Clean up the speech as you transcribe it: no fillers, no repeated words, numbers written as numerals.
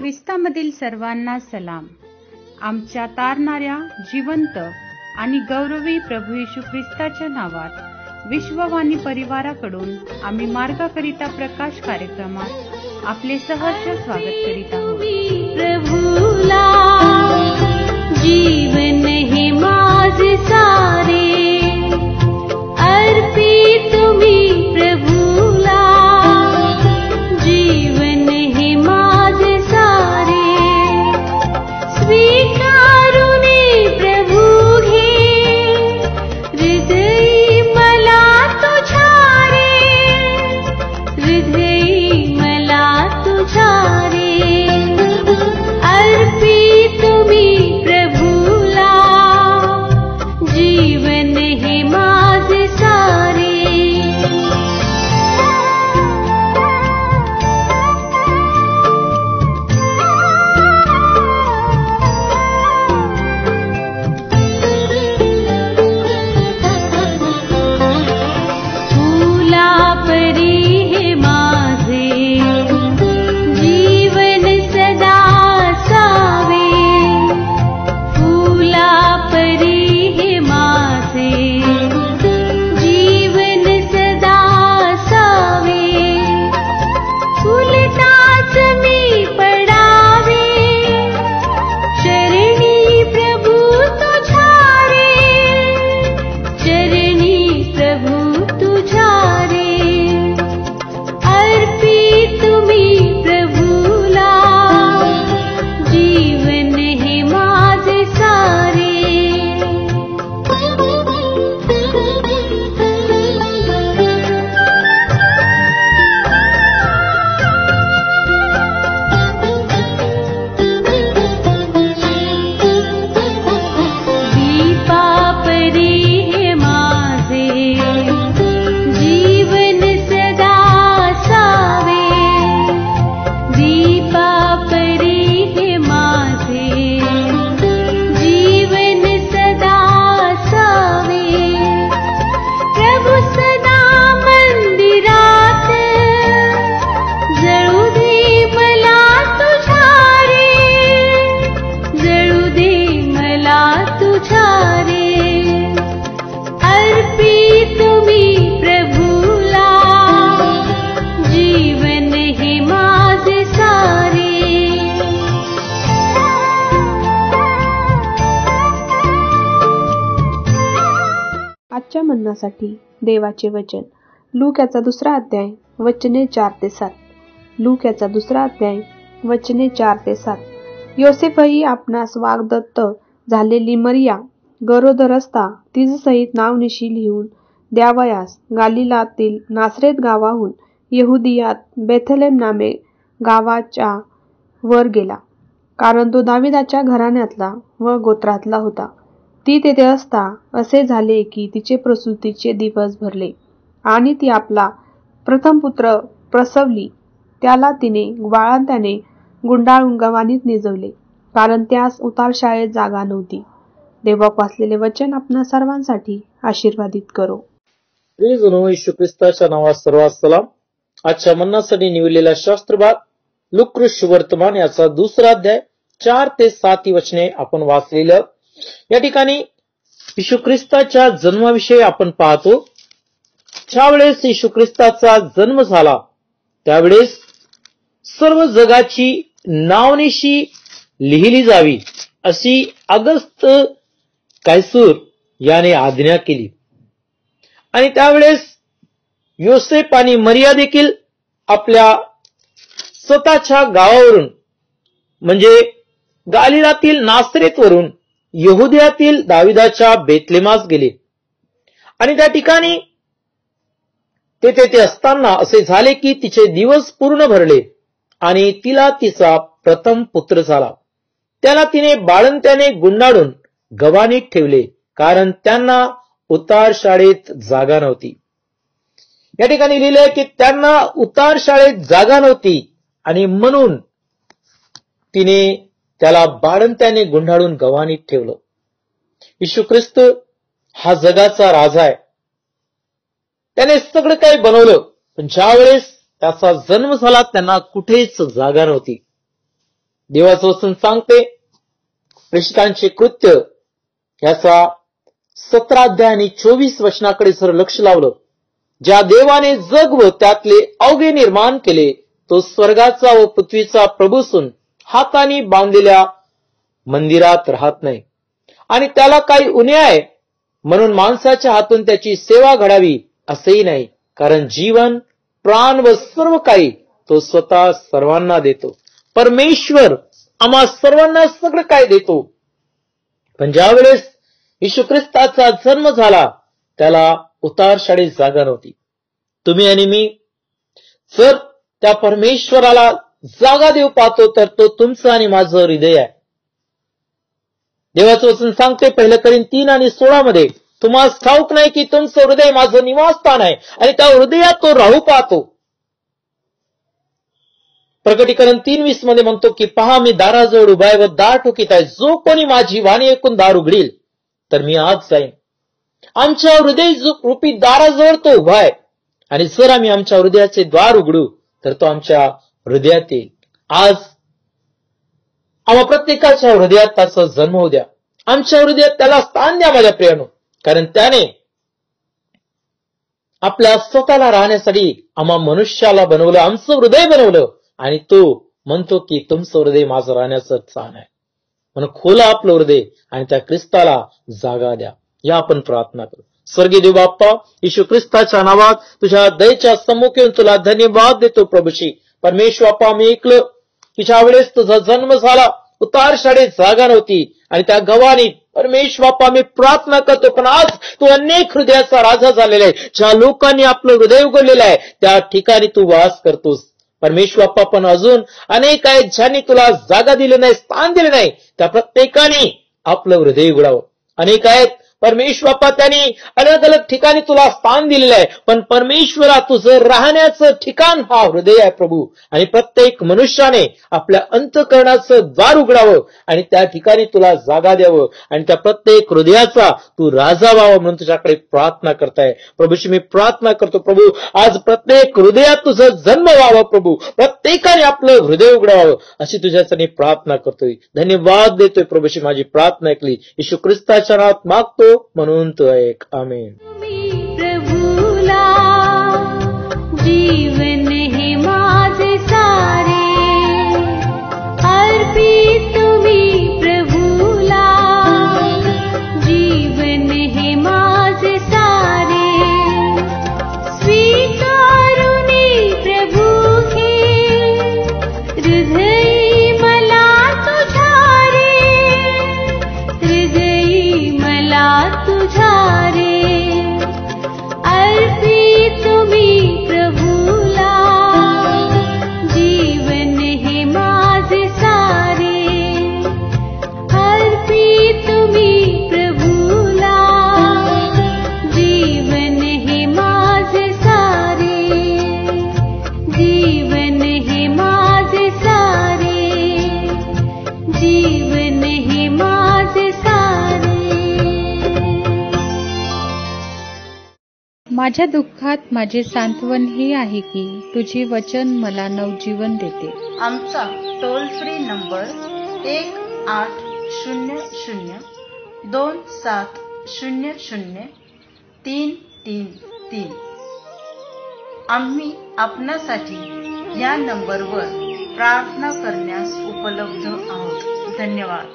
ख्रिस्तामधील सर्वांना सलाम. आमच्या तारणाऱ्या जिवंत आणि गौरवी प्रभू येशू ख्रिस्ताच्या नावात विश्ववाणी परिवाराकडून आम्ही मार्गाकरिता प्रकाश कार्यक्रमात आपले सहर्ष स्वागत करीत आहोत. प्रभूला जीवन हे माझे सारे अर्पित तुम्ही प्रभूला जीवन हे माझे सारे स्वीकारुनी प्रभू घे हृदयी मला तुझ्या रे हृदयी मला तुझ्या रे अर्पित तुम्ही प्रभूला जीवन हे माझे सारे. फुला परी हे माझे जीवन सदा सावे फुला परी हे माझे जीवन सदा सावे फुलताच मी पडावे चरणी प्रभू तुझ्या रे चरणी प्रभू तुझ्या रे अर्पित तुम्ही प्रभूला जीवन हे माझे सारे. दीपा परी हे माझे जीवन सदा सावे दीपा परी हे माझे जीवन सदा सावे प्रभू सदा मंदिरात जळू दे मला तुझ्या रे जळू दे मला तुझ्या रे अर्पित तुम्ही प्रभूला जीवन हे माझे सारे. आजच्या मन्नासाठी देवाचे वचन लूक याचा 2 अध्याय वचने 4 ते 7. लूक याचा 2 अध्याय वचने 4 ते 7. योसेफही आपणास वाग्दत्त झालेली मरिया गरोदर असता तिजसहित नावनिशी लिहून द्यावयास गालिलातील नासरेत गावाहून यहुदियात बेथलेम नामे गावाच्या वर गेला, कारण तो दाविदाच्या घराण्यातला व गोत्रातला होता. ती तेथे असता असे झाले की तिचे प्रसूतीचे दिवस भरले आणि ती आपला प्रथम पुत्र प्रसवली. त्याला तिने बाळंत्याने गुंडाळून गवानीत निजवले, कारण त्यास उतार शाळेत जागा नव्हती. देवाक वाचलेले वचन आपणा सर्वांसाठी आशीर्वादित करो. प्रिय येशू ख्रिस्ताच्या नावात सर्वात सलाम. आजच्या मन्नासाठी निवडलेला शास्त्रभाग लूक वर्तमान याचा 2 अध्याय 4 ते 7 वचने आपण वाचलेलं. या ठिकाणी येशू ख्रिस्ताच्या जन्माविषयी आपण पाहतो. ज्यावेळेस येशू ख्रिस्ताचा जन्म झाला त्यावेळेस सर्व जगाची नावनिशी लिहिली जावी अशी अगस्त कैसूर याने आज्ञा केली. आणि त्यावेळेस योसेफ आणि मरिया देखील आपल्या स्वतःच्या गावावरून म्हणजे गालिलातील नासरेतवरून यहुदियातील दाविदाच्या बेथलेमास गेले. आणि त्या ठिकाणी ते असताना असे झाले की तिचे दिवस पूर्ण भरले आणि तिला तिचा प्रथम पुत्र झाला. त्याला तिने बाळंत्याने गुंडाळून गवानीत ठेवले, कारण त्यांना उतार शाळेत जागा नव्हती. या ठिकाणी लिहिलंय की त्यांना उतार शाळेत जागा नव्हती आणि म्हणून तिने त्याला बाळंत्याने गुंडाळून गवानीत ठेवलं. येशू ख्रिस्त हा जगाचा राजा आहे. त्याने सगळं काही बनवलं, पण ज्या वेळेस त्याचा जन्म झाला त्यांना कुठेच जागा नव्हती. देवाचं वचन सांगते, प्रेषितांचे कृत्य याचा 17 अध्याय आणि 24 वचनाकडे जर लक्ष लावलं, ज्या देवाने जग व त्यातले अवघे निर्माण केले, तो स्वर्गाचा व पृथ्वीचा प्रभूसून हाताने बांधलेल्या मंदिरात राहत नाही, आणि त्याला काही उणे आहे म्हणून माणसाच्या हातून त्याची सेवा घडावी असेही नाही, कारण जीवन, प्राण व सर्व काही तो स्वतः सर्वांना देतो. परमेश्वर आम्हा सर्वांना सगळं काय देतो, पण ज्या वेळेस येशू ख्रिस्ताचा जन्म झाला त्याला उतार शाळेत जागा नव्हती. तुम्ही आणि मी जर त्या परमेश्वराला जागा देऊ पाहतो तर तो तुमचं आणि माझं हृदय आहे. देवाचं वचन सांगते 1 कोरिंथ 3 आणि 16 मध्ये, तुम्हाला ठाऊक नाही की तुमचं हृदय माझं निवासस्थान आहे आणि त्या हृदयात तो राहू पाहतो. प्रकटीकरण 3:20 मध्ये म्हणतो की पहा, मी दाराजवळ उभा आहे व दार ठोकीत आहे. जो कोणी माझी वाणी ऐकून दार उघडील तर मी आत जाईन. आमच्या हृदय रूपी दाराजवळ तो उभा आहे, आणि जर आम्ही आमच्या हृदयाचे द्वार उघडू तर तो आमच्या हृदयात येईल. आज आम्हा प्रत्येकाच्या हृदयात त्याचा जन्म होऊ द्या. आमच्या हृदयात त्याला स्थान द्या माझ्या प्रियानो, कारण त्याने आपल्या स्वतःला राहण्यासाठी आम्हा मनुष्याला बनवलं, आमचं हृदय बनवलं, आणि तो म्हणतो की तुमचं हृदय माझं राहण्याचं स्थान आहे. म्हणून खोला आपलं हृदय आणि त्या ख्रिस्ताला जागा द्या. या आपण प्रार्थना करू. स्वर्गीय देव बाप्पा, येशू ख्रिस्ताच्या नावात तुझ्या दयेच्या सम्मुख येऊन तुला धन्यवाद देतो. प्रभूशी परमेश्वर बाप्पा, मी ऐकलं की ज्या वेळेस तुझा जन्म झाला उतार शाळेत जागा नव्हती, आणि त्या गव्हाणी परमेश्वर बाप्पा मी प्रार्थना करतो, पण आज तू अनेक हृदयाचा राजा झालेला आहे. ज्या लोकांनी आपलं हृदय उघडलेलं आहे त्या ठिकाणी तू वास करतोस. परमेश्वर बाप्पा, पण अजून अनेक आहेत ज्यांनी तुला जागा दिली नाही, स्थान दिले नाही, त्या प्रत्येकाने आपलं हृदय उघडावं. अनेक आहेत परमेश्वर बाप्पा, त्यांनी अलग अलग ठिकाणी तुला स्थान दिलेलं आहे, पण परमेश्वरा तुझं राहण्याचं ठिकाण हा हृदय आहे प्रभू. आणि प्रत्येक मनुष्याने आपल्या अंतःकरणाचं द्वार उघडावं आणि त्या ठिकाणी तुला जागा द्यावं, आणि त्या प्रत्येक हृदयाचा तू राजा व्हावा म्हणून तुझ्याकडे प्रार्थना करताय. प्रभूशी मी प्रार्थना करतो प्रभू, आज प्रत्येक हृदयात तुझं जन्म व्हावं प्रभू, प्रत्येकाने आपलं हृदय उघडावं अशी तुझ्यासाठी प्रार्थना करतोय. धन्यवाद देतोय प्रभूशी, माझी प्रार्थना ऐकली. येशू ख्रिस्ताच्या नावात मागतो म्हणून तो ऐक. आमेन. प्रभूला जीवन हे माझे सारे अर्पित, तुम्ही प्रभूला जीवन हे माझे सारे स्वीकारुनी प्रभू हे हृदय मला तुझ्या रे, हृदय मला तुझ्या रे अर्पित, तुम्ही प्रभूला जीवन हे माझे सारे अर्पित, तुम्ही प्रभूला जीवन हे माझे सारे, जीवन हे माझे सारे, जीवन हे माझे सारे. माझ्या दुःखात माझे सांत्वन हे आहे की तुझे वचन मला नवजीवन देते. आमचा टोल फ्री नंबर 1-800-2700-333. आम्ही आपणासाठी या नंबरवर प्रार्थना करण्यास उपलब्ध आहोत. धन्यवाद.